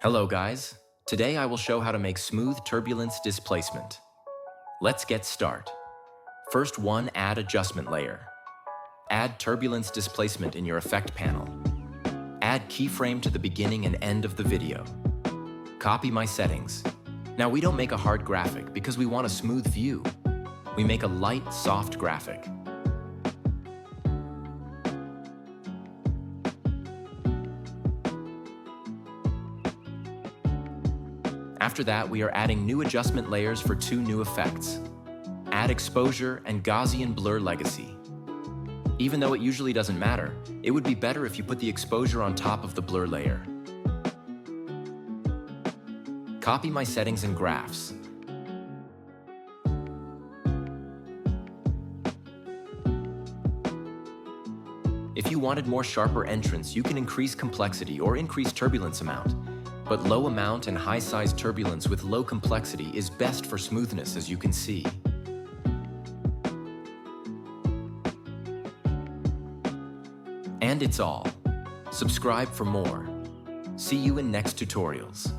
Hello guys, today I will show how to make smooth turbulence displacement. Let's get start. First one, add adjustment layer. Add turbulence displacement in your effect panel. Add keyframe to the beginning and end of the video. Copy my settings. Now we don't make a hard graphic because we want a smooth view. We make a light, soft graphic. After that, we are adding new adjustment layers for two new effects. Add exposure and Gaussian blur legacy. Even though it usually doesn't matter, it would be better if you put the exposure on top of the blur layer. Copy my settings and graphs. If you wanted more sharper entrance, you can increase complexity or increase turbulence amount. But low amount and high size turbulence with low complexity is best for smoothness, as you can see. And it's all. Subscribe for more. See you in next tutorials.